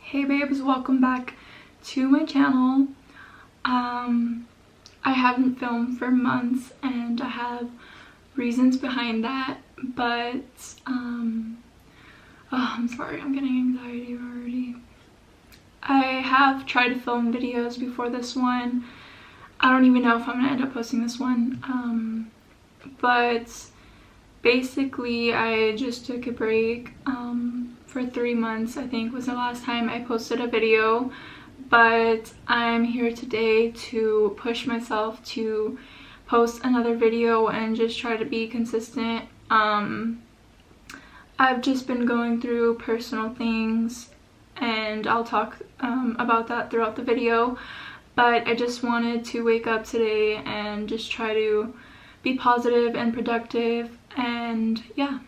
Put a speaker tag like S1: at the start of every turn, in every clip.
S1: Hey babes, welcome back to my channel. I haven't filmed for months and I have reasons behind that, but oh, I'm sorry, I'm getting anxiety already. I have tried to film videos before this one. I don't even know if I'm gonna end up posting this one, but basically I just took a break for 3 months. I think was the last time I posted a video, but I'm here today to push myself to post another video and just try to be consistent. I've just been going through personal things and I'll talk about that throughout the video, but I just wanted to wake up today and just try to be positive and productive, and yeah.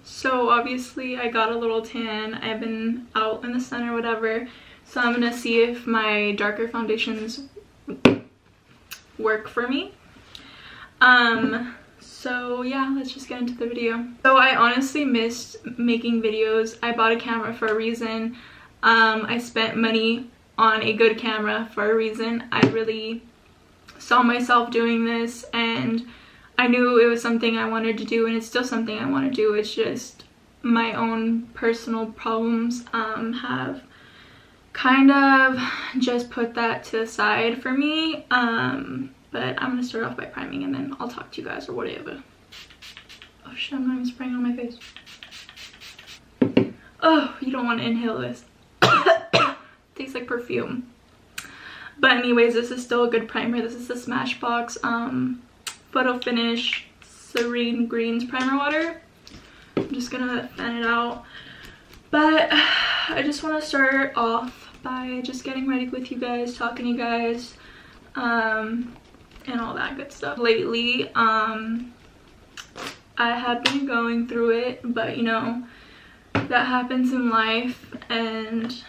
S1: So obviously I got a little tan. I've been out in the sun or whatever, so I'm gonna see if my darker foundations work for me. So yeah, let's just get into the video. So I honestly missed making videos. I bought a camera for a reason. I spent money on a good camera for a reason. I really saw myself doing this and I knew it was something I wanted to do, and it's still something I want to do. It's just my own personal problems have kind of just put that to the side for me. But I'm gonna start off by priming and then I'll talk to you guys or whatever. Oh shit, I'm not even spraying on my face. Oh, you don't want to inhale this. Tastes like perfume. But anyways, this is still a good primer. This is the Smashbox Photo Finish Serene Greens primer water. I'm just gonna fan it out, but I just want to start off by just getting ready with you guys, talking to you guys, and all that good stuff. Lately I have been going through it, but you know, that happens in life and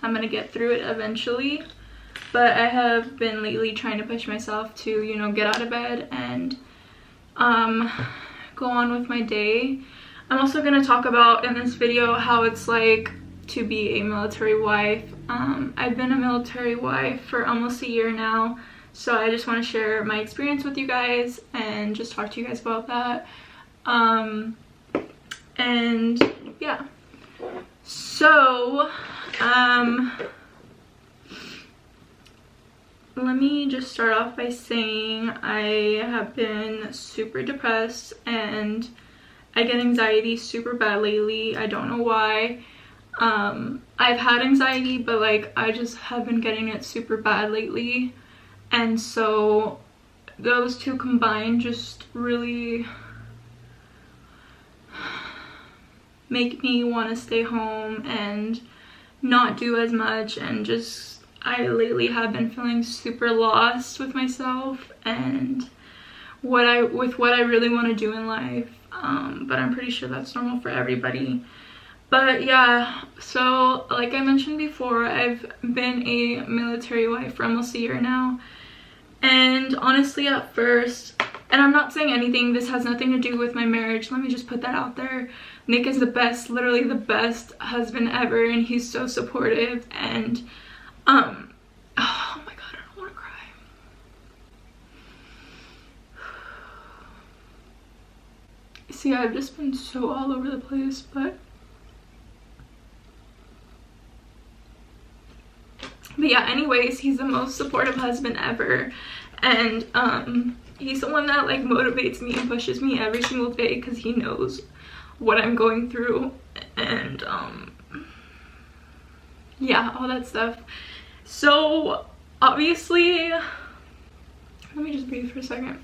S1: I'm gonna get through it eventually. But I have been lately trying to push myself to, you know, get out of bed and go on with my day. I'm also going to talk about in this video how it's like to be a military wife. I've been a military wife for almost a year now, so I just want to share my experience with you guys and just talk to you guys about that. And yeah, so let me just start off by saying I have been super depressed and I get anxiety super bad lately. I don't know why. I've had anxiety, but like I just have been getting it super bad lately, and so those two combined just really make me want to stay home and not do as much, and just I lately have been feeling super lost with myself and what I really want to do in life. But I'm pretty sure that's normal for everybody. But yeah, so like I mentioned before, I've been a military wife for almost a year now, and honestly at first, and I'm not saying anything, this has nothing to do with my marriage, let me just put that out there. Nick is the best, literally the best husband ever, and he's so supportive, and oh my god, I don't want to cry. See, I've just been so all over the place, but yeah, anyways, he's the most supportive husband ever, and he's the one that like motivates me and pushes me every single day because he knows what I'm going through, and yeah, all that stuff. So obviously, let me just breathe for a second.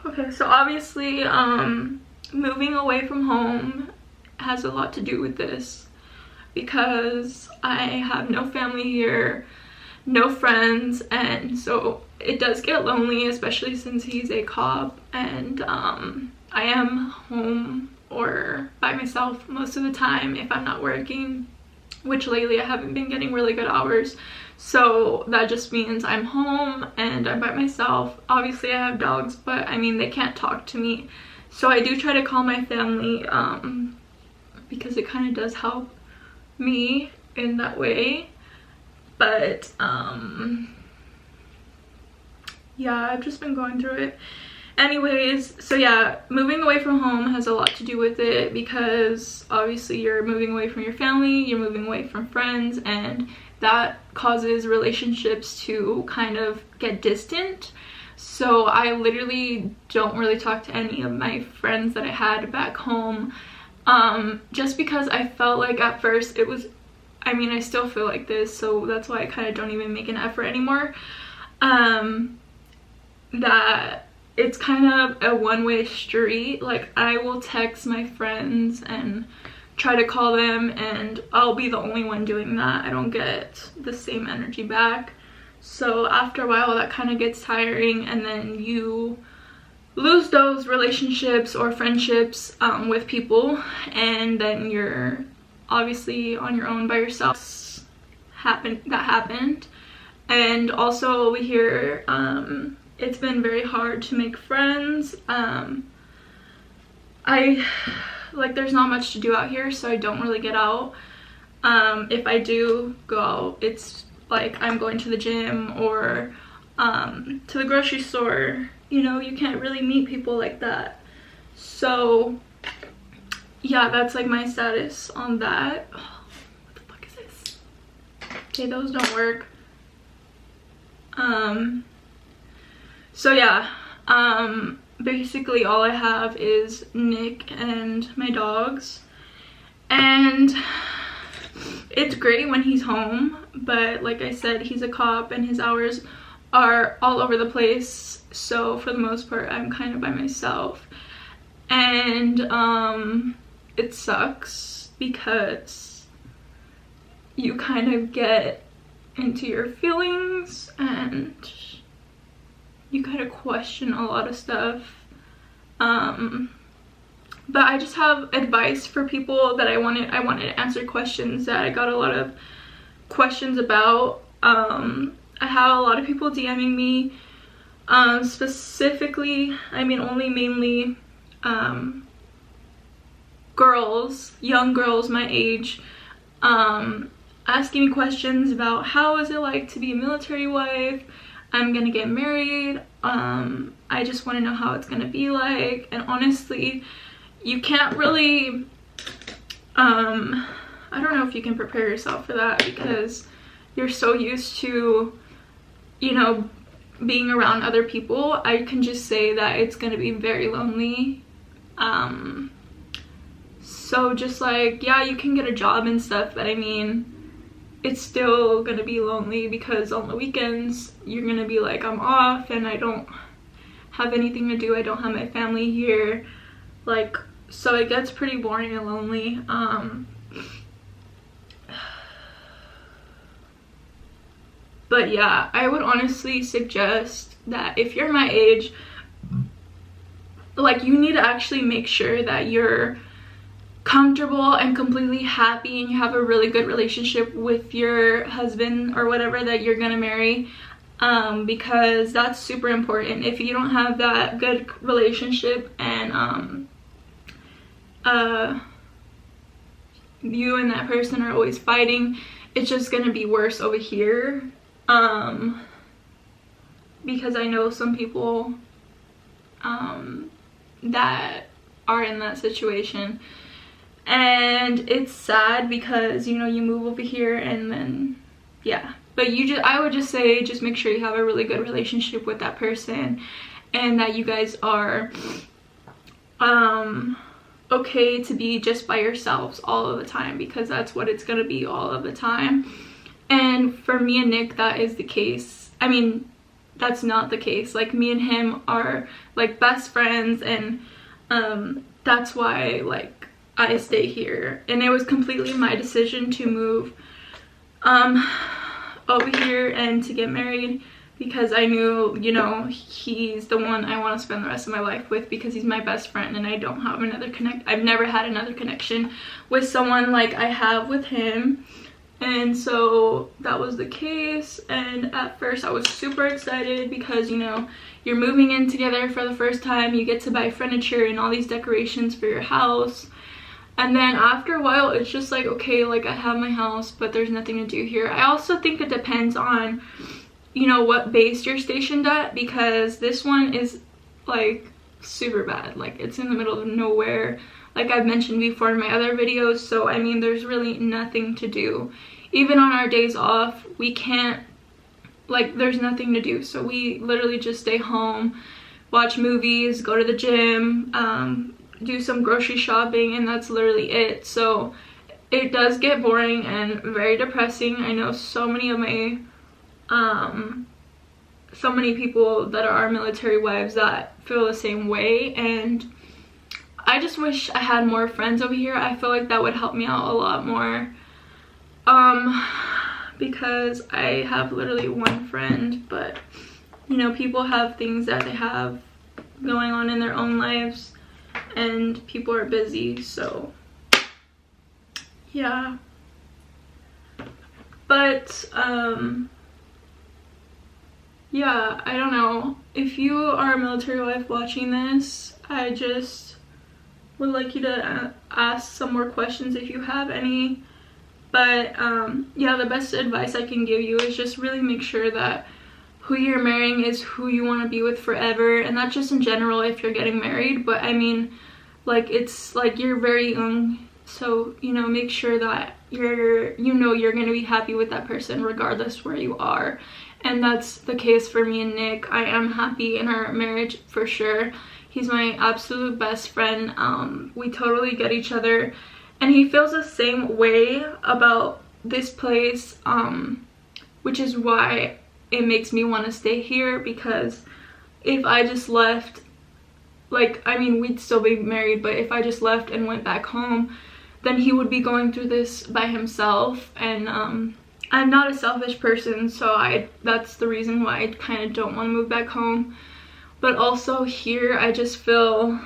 S1: Okay, so obviously moving away from home has a lot to do with this, because I have no family here, no friends, and so it does get lonely, especially since he's a cop, and I am home or by myself most of the time if I'm not working, which lately I haven't been getting really good hours. So that just means I'm home and I'm by myself. Obviously I have dogs, but I mean, they can't talk to me. So I do try to call my family because it kind of does help me in that way. But yeah, I've just been going through it. Anyways, so yeah, moving away from home has a lot to do with it, because obviously you're moving away from your family, you're moving away from friends, and that causes relationships to kind of get distant. So I literally don't really talk to any of my friends that I had back home, just because I felt like at first it was, I mean, I still feel like this, so that's why I kind of don't even make an effort anymore, that it's kind of a one-way street. Like, I will text my friends and try to call them, and I'll be the only one doing that. I don't get the same energy back. So after a while that kind of gets tiring, and then you lose those relationships or friendships with people, and then you're obviously on your own by yourself. That happened. And also over here, it's been very hard to make friends. There's not much to do out here, so I don't really get out. If I do go out, it's like I'm going to the gym or to the grocery store. You know, you can't really meet people like that. So yeah, that's like my status on that. Oh, what the fuck is this? Okay, those don't work. So yeah, basically all I have is Nick and my dogs, and it's great when he's home, but like I said, he's a cop and his hours are all over the place, so for the most part I'm kind of by myself. And it sucks because you kind of get into your feelings and you kind of question a lot of stuff. But I just have advice for people that I wanted to answer questions that I got a lot of questions about. I have a lot of people DMing me, specifically, I mean only mainly girls, young girls my age, asking me questions about how is it like to be a military wife. I'm gonna get married. I just want to know how it's gonna be like. And honestly, you can't really I don't know if you can prepare yourself for that, because you're so used to, you know, being around other people. I can just say that it's gonna be very lonely. So just like, yeah, you can get a job and stuff, but I mean, it's still gonna be lonely, because on the weekends you're gonna be like, I'm off and I don't have anything to do, I don't have my family here, like, so it gets pretty boring and lonely. But yeah, I would honestly suggest that if you're my age, like, you need to actually make sure that you're comfortable and completely happy and you have a really good relationship with your husband or whatever that you're gonna marry, because that's super important. If you don't have that good relationship and you and that person are always fighting, it's just gonna be worse over here. Because I know some people that are in that situation, and it's sad because, you know, you move over here and then, yeah. But I would just say, just make sure you have a really good relationship with that person, and that you guys are okay to be just by yourselves all of the time, because that's what it's gonna be all of the time. And for me and Nick, that is the case. I mean, that's not the case. Like, me and him are like best friends, and that's why, like, I stay here. And it was completely my decision to move over here and to get married, because I knew, you know, he's the one I want to spend the rest of my life with, because he's my best friend and I don't have another I've never had another connection with someone like I have with him. And so that was the case, and at first I was super excited because, you know, you're moving in together for the first time, you get to buy furniture and all these decorations for your house. And then after a while it's just like, okay, like I have my house, but there's nothing to do here. I also think it depends on, you know, what base you're stationed at, because this one is like super bad. Like it's in the middle of nowhere, like I've mentioned before in my other videos. So I mean, there's really nothing to do. Even on our days off, we can't, like there's nothing to do. So we literally just stay home, watch movies, go to the gym, do some grocery shopping, and that's literally it. So it does get boring and very depressing. I know so many of my so many people that are military wives that feel the same way, and I just wish I had more friends over here. I feel like that would help me out a lot more, because I have literally one friend, but you know, people have things that they have going on in their own lives, and people are busy. So yeah, but yeah, I don't know. If you are a military wife watching this, I just would like you to ask some more questions if you have any. But yeah, the best advice I can give you is just really make sure that who you're marrying is who you want to be with forever. And not just in general if you're getting married, but I mean, like, it's like you're very young, so you know, make sure that you're going to be happy with that person regardless where you are. And that's the case for me and Nick. I am happy in our marriage for sure. He's my absolute best friend. We totally get each other, and he feels the same way about this place, which is why it makes me want to stay here. Because if I just left, like, I mean, we'd still be married, but if I just left and went back home, then he would be going through this by himself. And I'm not a selfish person, so that's the reason why I kind of don't want to move back home. But also here, I just feel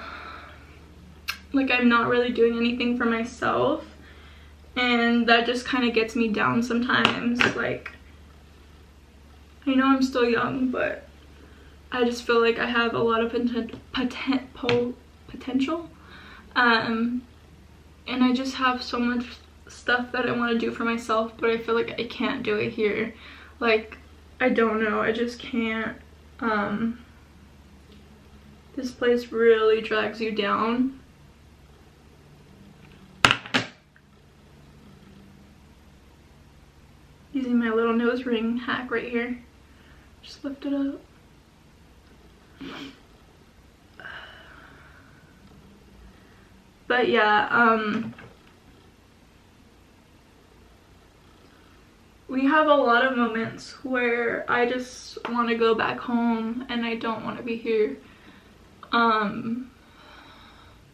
S1: like I'm not really doing anything for myself, and that just kind of gets me down sometimes. Like, I know I'm still young, but I just feel like I have a lot of potential, and I just have so much stuff that I want to do for myself, but I feel like I can't do it here. Like, I don't know, I just can't. This place really drags you down. Using my little nose ring hack right here. Just lift it up. But yeah, we have a lot of moments where I just want to go back home and I don't want to be here.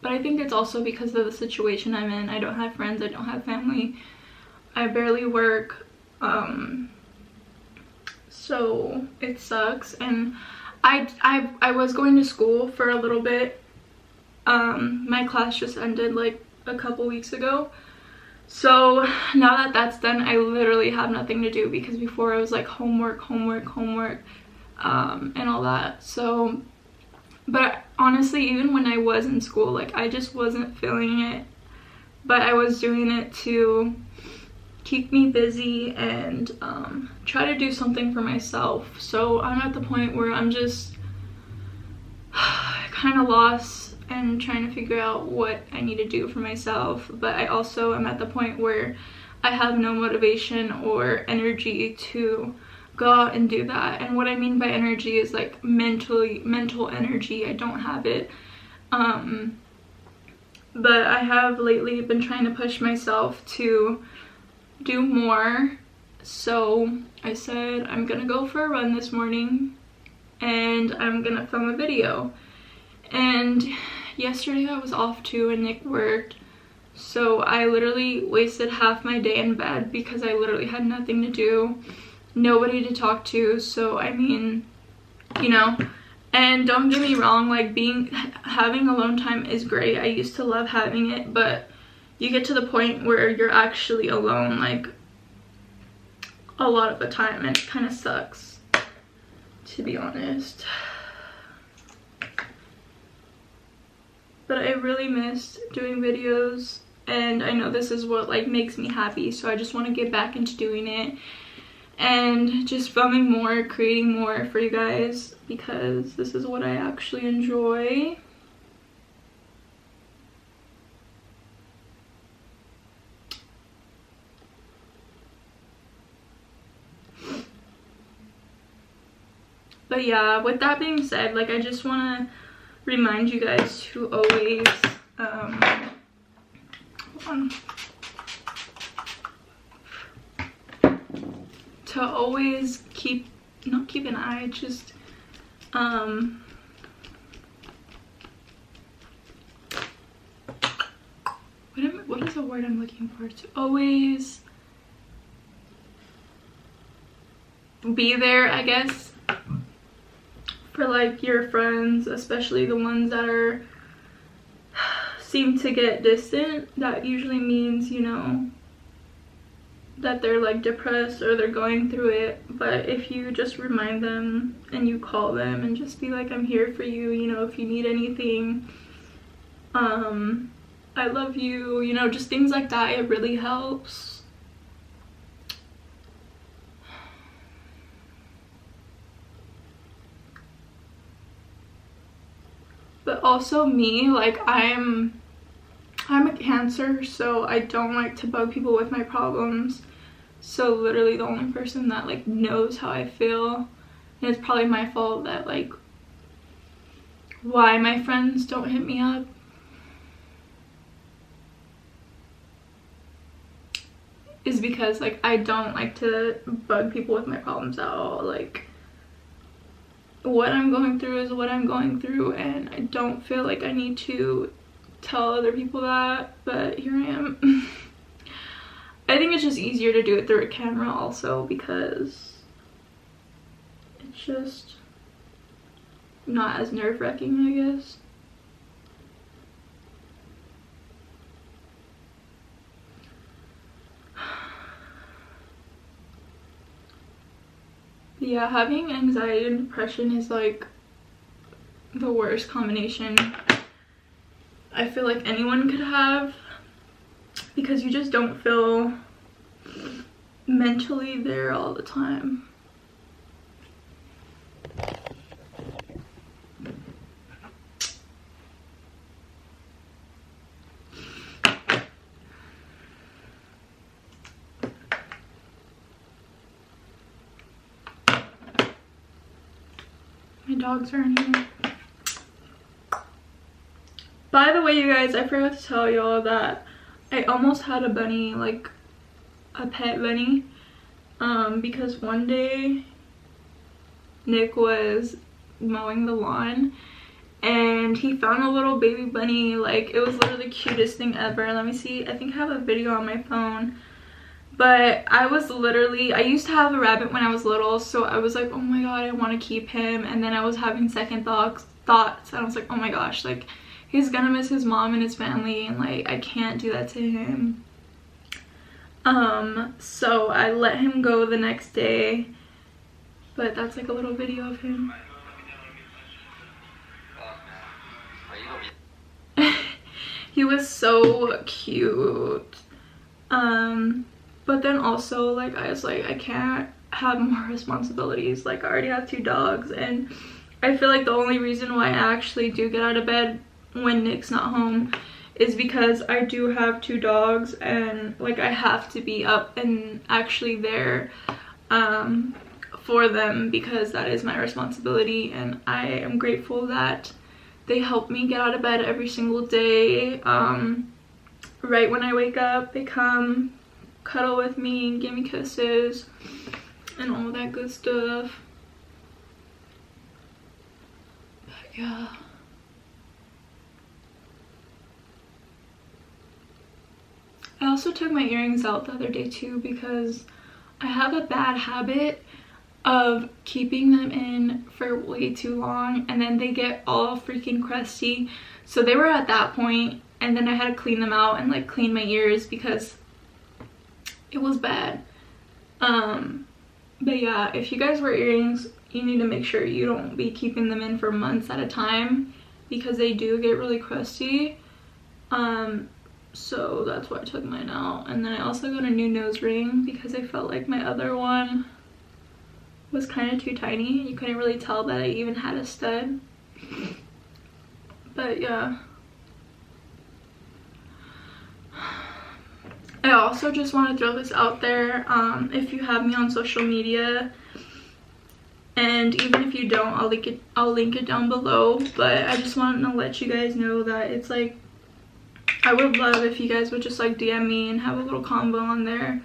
S1: But I think it's also because of the situation I'm in. I don't have friends, I don't have family, I barely work, so it sucks. And I was going to school for a little bit. My class just ended like a couple weeks ago, so now that that's done, I literally have nothing to do, because before it was like homework, and all that. So, but honestly, even when I was in school, like, I just wasn't feeling it, but I was doing it to keep me busy and try to do something for myself. So I'm at the point where I'm just kind of lost and trying to figure out what I need to do for myself. But I also am at the point where I have no motivation or energy to go out and do that. And what I mean by energy is like mental energy. I don't have it. But I have lately been trying to push myself to do more. So I said I'm gonna go for a run this morning and I'm gonna film a video. And yesterday I was off too and Nick worked, so I literally wasted half my day in bed because I literally had nothing to do, nobody to talk to. So I mean, you know, and don't get me wrong, like having alone time is great. I used to love having it, but you get to the point where you're actually alone. Like, a lot of the time, and it kind of sucks, to be honest. But I really missed doing videos, and I know this is what like makes me happy, so I just want to get back into doing it and just filming more, creating more for you guys, because this is what I actually enjoy. But yeah, with that being said, like, I just want to remind you guys to always hold on. To always not keep an eye, just what is the word I'm looking for? To always be there, I guess, for like your friends, especially the ones that seem to get distant. That usually means, you know, that they're like depressed or they're going through it. But if you just remind them and you call them and just be like, I'm here for you, you know, if you need anything, I love you, you know, just things like that, it really helps. But also me, like, I'm a Cancer, so I don't like to bug people with my problems. So literally the only person that like knows how I feel, and it's probably my fault that like why my friends don't hit me up, is because like I don't like to bug people with my problems at all. Like, what I'm going through is what I'm going through, and I don't feel like I need to tell other people that, but here I am. I think it's just easier to do it through a camera also, because it's just not as nerve-wracking, I guess. Yeah, having anxiety and depression is like the worst combination I feel like anyone could have, because you just don't feel mentally there all the time. My dogs are in here. By the way, you guys, I forgot to tell y'all that I almost had a bunny, like a pet bunny, because one day Nick was mowing the lawn and he found a little baby bunny. Like, it was literally the cutest thing ever. Let me see, I think I have a video on my phone. But I used to have a rabbit when I was little, so I was like, oh my god, I want to keep him. And then I was having second thoughts, and I was like, oh my gosh, like, he's gonna miss his mom and his family, and like, I can't do that to him. So I let him go the next day, but that's like a little video of him. He was so cute. But then also, like, I was like, I can't have more responsibilities. Like, I already have 2 dogs, and I feel like the only reason why I actually do get out of bed when Nick's not home is because I do have 2 dogs, and like, I have to be up and actually there for them, because that is my responsibility. And I am grateful that they help me get out of bed every single day. Right when I wake up, they come cuddle with me and give me kisses and all that good stuff. But yeah, I also took my earrings out the other day too, because I have a bad habit of keeping them in for way too long, and then they get all freaking crusty. So they were at that point, and then I had to clean them out and like clean my ears because it was bad. But yeah, if you guys wear earrings, you need to make sure you don't be keeping them in for months at a time, because they do get really crusty. So that's why I took mine out. And then I also got a new nose ring because I felt like my other one was kind of too tiny. You couldn't really tell that I even had a stud. But yeah. I also just want to throw this out there. If you have me on social media, and even if you don't, I'll link it down below. But I just wanted to let you guys know that it's like, I would love if you guys would just like DM me and have a little combo on there,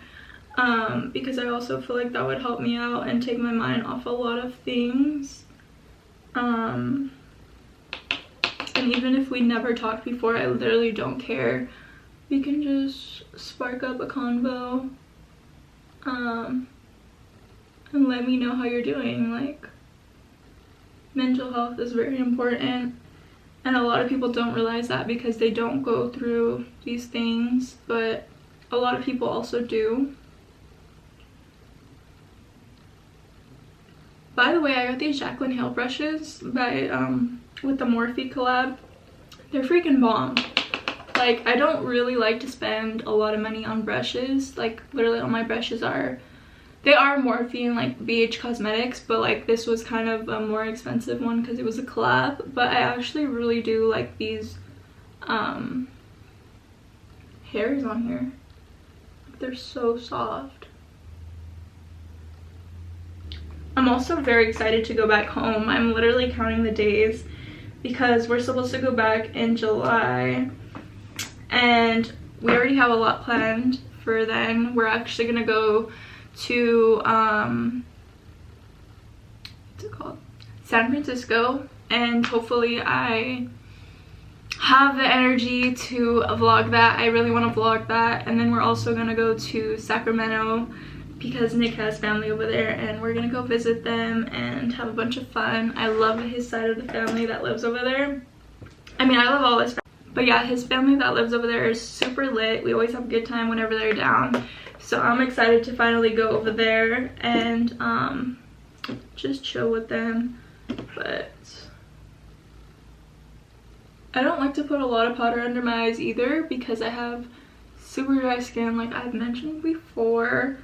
S1: because I also feel like that would help me out and take my mind off a lot of things. And even if we never talked before, I literally don't care. We can just spark up a convo, and let me know how you're doing. Like, mental health is very important, and a lot of people don't realize that because they don't go through these things, but a lot of people also do. By the way, I got these Jaclyn Hill brushes by with the Morphe collab. They're freaking bomb. Like, I don't really like to spend a lot of money on brushes. Like, literally all my brushes are Morphe and like BH Cosmetics, but like this was kind of a more expensive one because it was a collab. But I actually really do like these hairs on here. They're so soft. I'm also very excited to go back home. I'm literally counting the days because we're supposed to go back in July, and we already have a lot planned for then. We're actually gonna go to what's it called, San Francisco, and hopefully I have the energy to vlog that. I really want to vlog that. And then we're also gonna go to Sacramento because Nick has family over there, and we're gonna go visit them and have a bunch of fun. I love his side of the family that lives over there. I mean, I love all his family, but yeah, his family that lives over there is super lit. We always have a good time whenever they're down. So I'm excited to finally go over there and just chill with them. But I don't like to put a lot of powder under my eyes either because I have super dry skin, like I've mentioned before.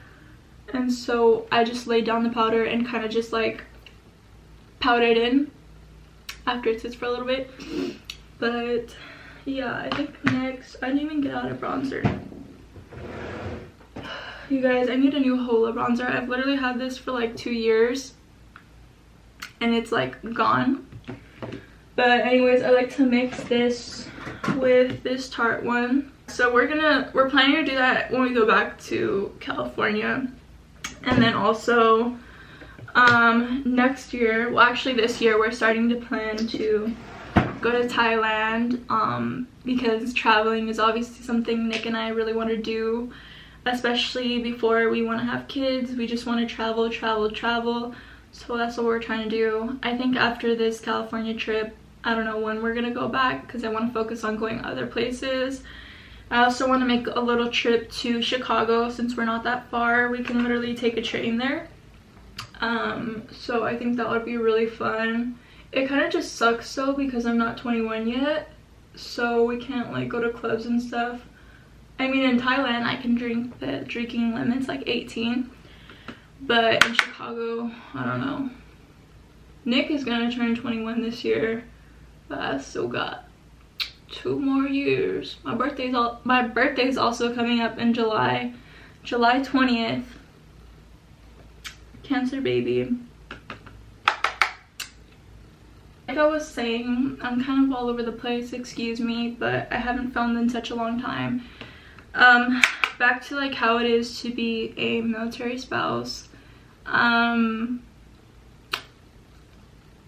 S1: And so I just laid down the powder and kind of just like powder it in after it sits for a little bit. But yeah, I think next, I didn't even get out a bronzer. You guys, I need a new Hola bronzer. I've literally had this for like 2 years and it's like gone. But anyways, I like to mix this with this Tarte one. So we're planning to do that when we go back to California. And then also next year, well actually this year, we're starting to plan to go to Thailand, because traveling is obviously something Nick and I really want to do, especially before we want to have kids. We just want to travel. So that's what we're trying to do. I think after this California trip, I don't know when we're gonna go back because I want to focus on going other places. I also want to make a little trip to Chicago since we're not that far. We can literally take a train there. So I think that would be really fun. It kind of just sucks though because I'm not 21 yet, so we can't like go to clubs and stuff. I mean, in Thailand I can drink, the drinking limit's like 18, but in Chicago, I don't know. Nick is gonna turn 21 this year, but I still got 2 more years. My birthday's also coming up in July 20th. Cancer baby. Like I was saying, I'm kind of all over the place, excuse me, but I haven't filmed in such a long time. Back to like how it is to be a military spouse.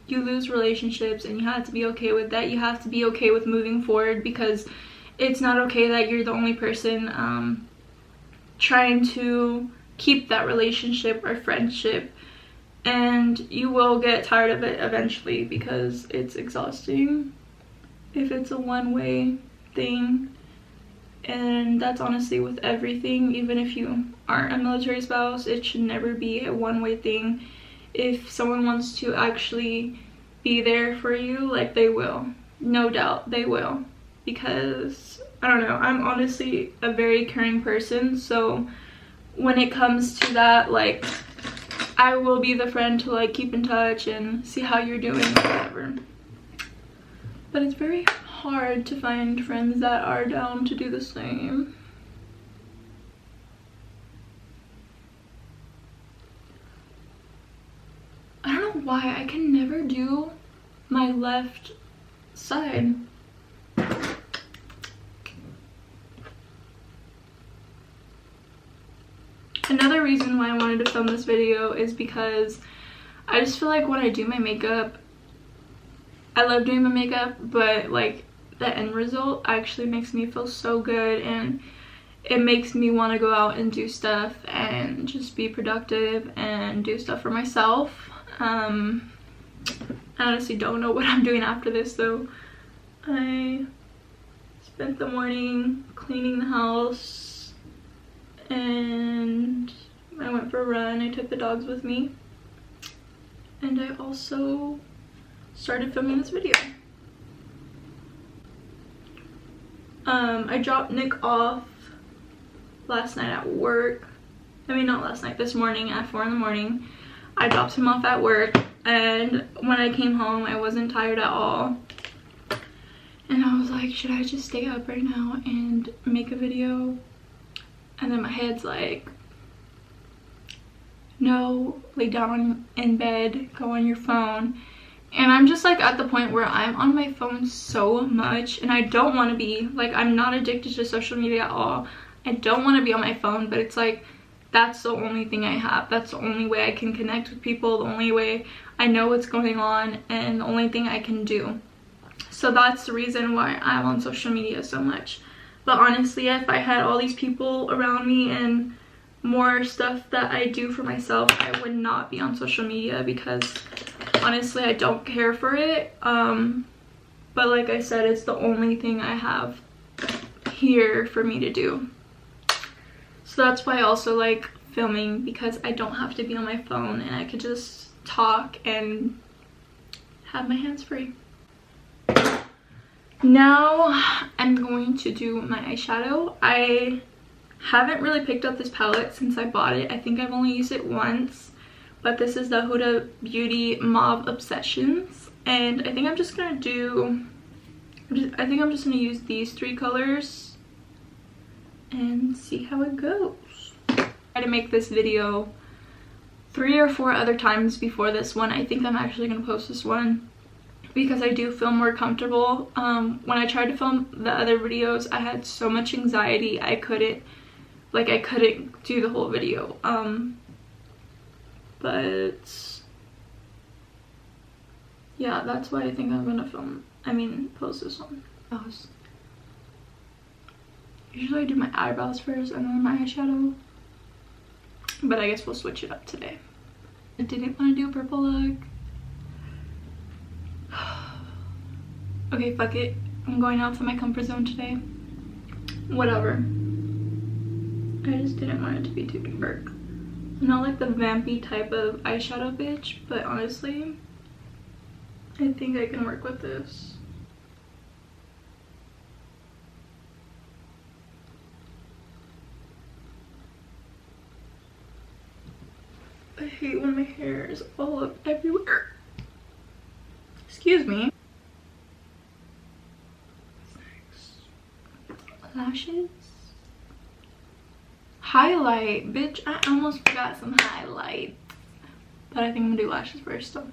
S1: You lose relationships and you have to be okay with that. You have to be okay with moving forward because it's not okay that you're the only person trying to keep that relationship or friendship, and you will get tired of it eventually because it's exhausting if it's a one-way thing. And that's honestly with everything. Even if you aren't a military spouse, it should never be a one-way thing. If someone wants to actually be there for you, like, they will. No doubt they will. Because, I don't know, I'm honestly a very caring person, so when it comes to that, like, I will be the friend to, like, keep in touch and see how you're doing or whatever. But it's very hard to find friends that are down to do the same. I don't know why I can never do my left side. Another reason why I wanted to film this video is because I just feel like when I do my makeup, I love doing my makeup, but like the end result actually makes me feel so good, and it makes me want to go out and do stuff and just be productive and do stuff for myself. I honestly don't know what I'm doing after this though. I spent the morning cleaning the house and I went for a run. I took the dogs with me, and I also started filming this video. I dropped Nick off last night at work. I mean, not last night, this morning at 4 in the morning. I dropped him off at work, and when I came home, I wasn't tired at all. And I was like, should I just stay up right now and make a video? And then my head's like, no, lay down in bed, go on your phone. And I'm just like at the point where I'm on my phone so much, and I don't want to be. Like, I'm not addicted to social media at all. I don't want to be on my phone, but it's like, that's the only thing I have. That's the only way I can connect with people, the only way I know what's going on, and the only thing I can do. So that's the reason why I'm on social media so much. But honestly, if I had all these people around me and more stuff that I do for myself, I would not be on social media, because honestly I don't care for it. But like I said, it's the only thing I have here for me to do. So that's why I also like filming, because I don't have to be on my phone and I could just talk and have my hands free. Now I'm going to do my eyeshadow. I haven't really picked up this palette since I bought it. I think I've only used it once, but this is the Huda Beauty Mauve Obsessions, and I think I'm just gonna do, I think I'm just gonna use these 3 colors and see how it goes. I tried to make this video 3 or 4 other times before this one. I think I'm actually gonna post this one because I do feel more comfortable. When I tried to film the other videos, I had so much anxiety, I couldn't do the whole video. But yeah, that's why I think I'm gonna post this one. Usually I do my eyebrows first and then my eyeshadow, but I guess we'll switch it up today. I didn't want to do a purple look. Okay, fuck it. I'm going outside my comfort zone today. Whatever. I just didn't want it to be too dark. I'm not like the vampy type of eyeshadow bitch, but honestly, I think I can work with this. I hate when my hair is all up everywhere. Excuse me. Lashes. Highlight, bitch. I almost forgot some highlight. But I think I'm gonna do lashes first though.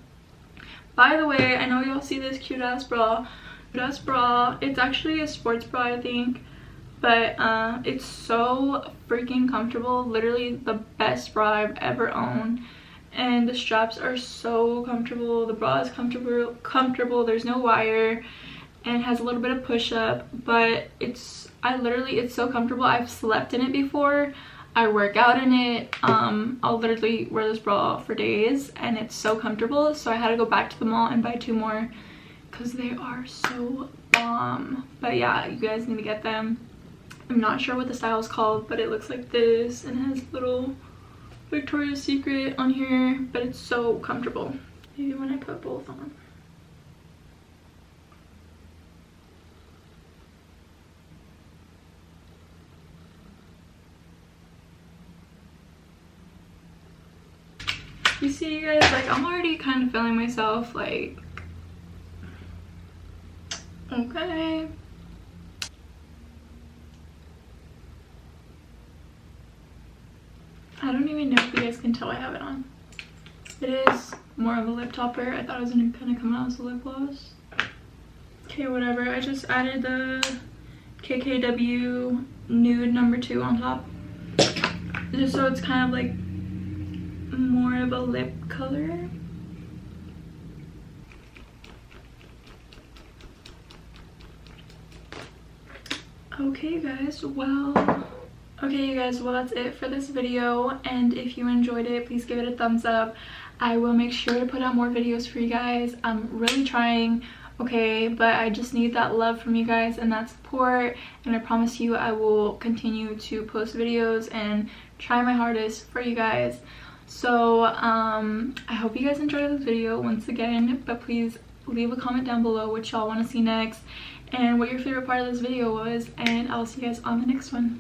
S1: By the way, I know y'all see this cute ass bra. Cute ass bra. It's actually a sports bra, I think. But it's so freaking comfortable. Literally the best bra I've ever owned. And the straps are so comfortable. The bra is comfortable. There's no wire. And has a little bit of push-up, but it's so comfortable. I've slept in it before. I work out in it. I'll literally wear this bra for days, and it's so comfortable. So I had to go back to the mall and buy 2 more because they are so bomb. But yeah, you guys need to get them. I'm not sure what the style is called, but it looks like this and has little Victoria's Secret on here, but it's so comfortable. Maybe when I put both on. You see, you guys, like, I'm already kind of feeling myself, like, okay. I don't even know if you guys can tell I have it on. It is more of a lip topper. I thought it was gonna kind of come out as a lip gloss. Okay, whatever. I just added the KKW Nude number 2 on top, just so it's kind of like more of a lip color. Okay you guys, well that's it for this video, and if you enjoyed it, please give it a thumbs up. I will make sure to put out more videos for you guys. I'm really trying, okay, but I just need that love from you guys and that support, and I promise you I will continue to post videos and try my hardest for you guys. So I hope you guys enjoyed this video once again, but please leave a comment down below what y'all want to see next and what your favorite part of this video was, and I'll see you guys on the next one.